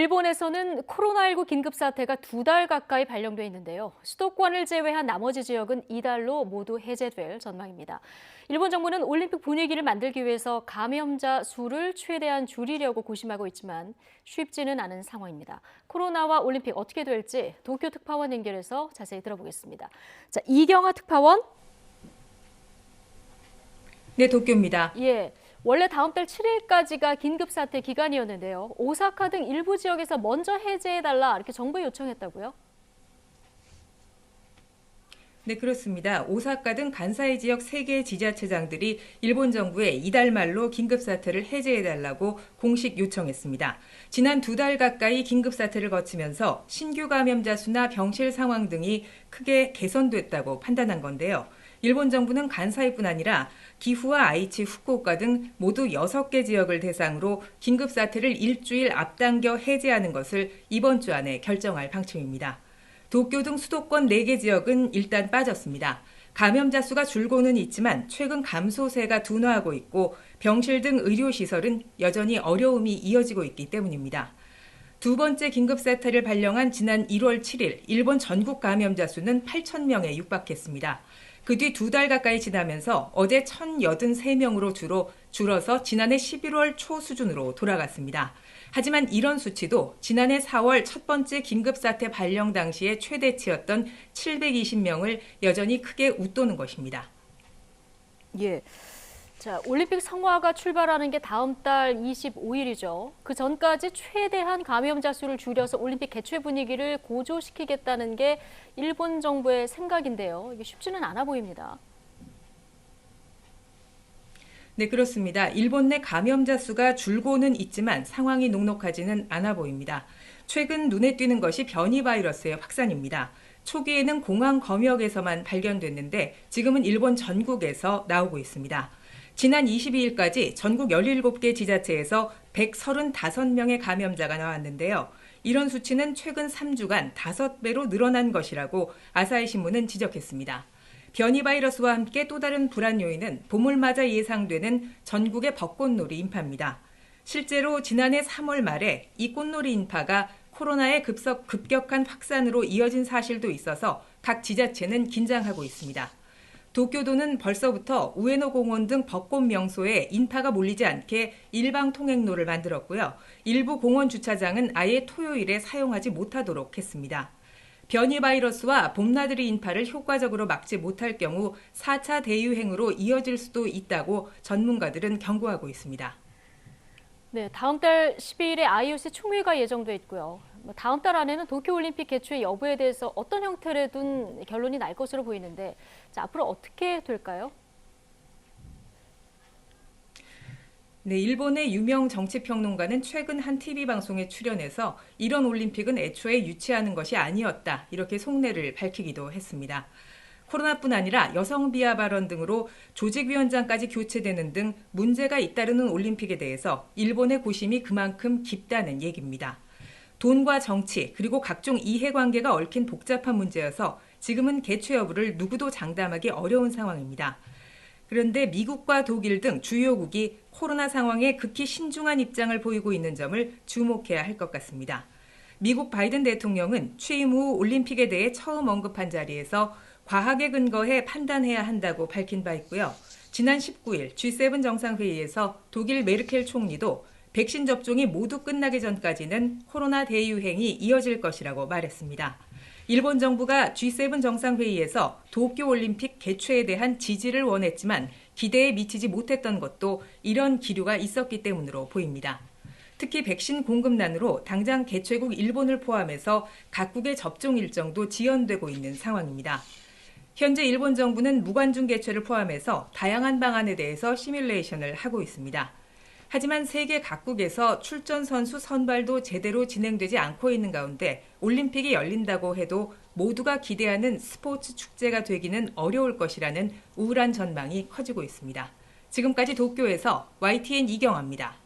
일본에서는 코로나19 긴급사태가 2달 가까이 발령돼 있는데요. 수도권을 제외한 나머지 지역은 이달로 모두 해제될 전망입니다. 일본 정부는 올림픽 분위기를 만들기 위해서 감염자 수를 최대한 줄이려고 고심하고 있지만 쉽지는 않은 상황입니다. 코로나와 올림픽 어떻게 될지 도쿄 특파원 연결해서 자세히 들어보겠습니다. 자, 이경아 특파원. 네, 도쿄입니다. 예. 원래 다음 달 7일까지가 긴급사태 기간이었는데요. 오사카 등 일부 지역에서 먼저 해제해달라 이렇게 정부에 요청했다고요? 네, 그렇습니다. 오사카 등 간사이 지역 3개 지자체장들이 일본 정부에 이달 말로 긴급사태를 해제해달라고 공식 요청했습니다. 지난 2달 가까이 긴급사태를 거치면서 신규 감염자 수나 병실 상황 등이 크게 개선됐다고 판단한 건데요. 일본 정부는 간사이뿐 아니라 기후와 아이치, 후쿠오카 등 모두 6개 지역을 대상으로 긴급사태를 일주일 앞당겨 해제하는 것을 이번 주 안에 결정할 방침입니다. 도쿄 등 수도권 4개 지역은 일단 빠졌습니다. 감염자 수가 줄고는 있지만 최근 감소세가 둔화하고 있고 병실 등 의료시설은 여전히 어려움이 이어지고 있기 때문입니다. 두 번째 긴급사태를 발령한 지난 1월 7일 일본 전국 감염자 수는 8,000명에 육박했습니다. 그 뒤 2달 가까이 지나면서 어제 1,083명으로 줄어서 지난해 11월 초 수준으로 돌아갔습니다. 하지만 이런 수치도 지난해 4월 첫 번째 긴급사태 발령 당시의 최대치였던 720명을 여전히 크게 웃도는 것입니다. 예. 자, 올림픽 성화가 출발하는 게 다음 달 25일이죠. 그 전까지 최대한 감염자 수를 줄여서 올림픽 개최 분위기를 고조시키겠다는 게 일본 정부의 생각인데요. 이게 쉽지는 않아 보입니다. 네, 그렇습니다. 일본 내 감염자 수가 줄고는 있지만 상황이 녹록하지는 않아 보입니다. 최근 눈에 띄는 것이 변이 바이러스의 확산입니다. 초기에는 공항 검역에서만 발견됐는데 지금은 일본 전국에서 나오고 있습니다. 지난 22일까지 전국 17개 지자체에서 135명의 감염자가 나왔는데요. 이런 수치는 최근 3주간 5배로 늘어난 것이라고 아사히 신문은 지적했습니다. 변이 바이러스와 함께 또 다른 불안 요인은 봄을 맞아 예상되는 전국의 벚꽃놀이 인파입니다. 실제로 지난해 3월 말에 이 꽃놀이 인파가 코로나의 급격한 확산으로 이어진 사실도 있어서 각 지자체는 긴장하고 있습니다. 도쿄도는 벌써부터 우에노 공원 등 벚꽃 명소에 인파가 몰리지 않게 일방 통행로를 만들었고요. 일부 공원 주차장은 아예 토요일에 사용하지 못하도록 했습니다. 변이 바이러스와 봄나들이 인파를 효과적으로 막지 못할 경우 4차 대유행으로 이어질 수도 있다고 전문가들은 경고하고 있습니다. 네, 다음 달 12일에 IOC 총회가 예정돼 있고요. 다음 달 안에는 도쿄올림픽 개최 여부에 대해서 어떤 형태로든 결론이 날 것으로 보이는데 자, 앞으로 어떻게 될까요? 네, 일본의 유명 정치평론가는 최근 한 TV 방송에 출연해서 이런 올림픽은 애초에 유치하는 것이 아니었다 이렇게 속내를 밝히기도 했습니다. 코로나뿐 아니라 여성 비하 발언 등으로 조직위원장까지 교체되는 등 문제가 잇따르는 올림픽에 대해서 일본의 고심이 그만큼 깊다는 얘기입니다. 돈과 정치 그리고 각종 이해관계가 얽힌 복잡한 문제여서 지금은 개최 여부를 누구도 장담하기 어려운 상황입니다. 그런데 미국과 독일 등 주요국이 코로나 상황에 극히 신중한 입장을 보이고 있는 점을 주목해야 할 것 같습니다. 미국 바이든 대통령은 취임 후 올림픽에 대해 처음 언급한 자리에서 과학에 근거해 판단해야 한다고 밝힌 바 있고요. 지난 19일 G7 정상회의에서 독일 메르켈 총리도 백신 접종이 모두 끝나기 전까지는 코로나 대유행이 이어질 것이라고 말했습니다. 일본 정부가 G7 정상회의에서 도쿄올림픽 개최에 대한 지지를 원했지만 기대에 미치지 못했던 것도 이런 기류가 있었기 때문으로 보입니다. 특히 백신 공급난으로 당장 개최국 일본을 포함해서 각국의 접종 일정도 지연되고 있는 상황입니다. 현재 일본 정부는 무관중 개최를 포함해서 다양한 방안에 대해서 시뮬레이션을 하고 있습니다. 하지만 세계 각국에서 출전 선수 선발도 제대로 진행되지 않고 있는 가운데 올림픽이 열린다고 해도 모두가 기대하는 스포츠 축제가 되기는 어려울 것이라는 우울한 전망이 커지고 있습니다. 지금까지 도쿄에서 YTN 이경아입니다.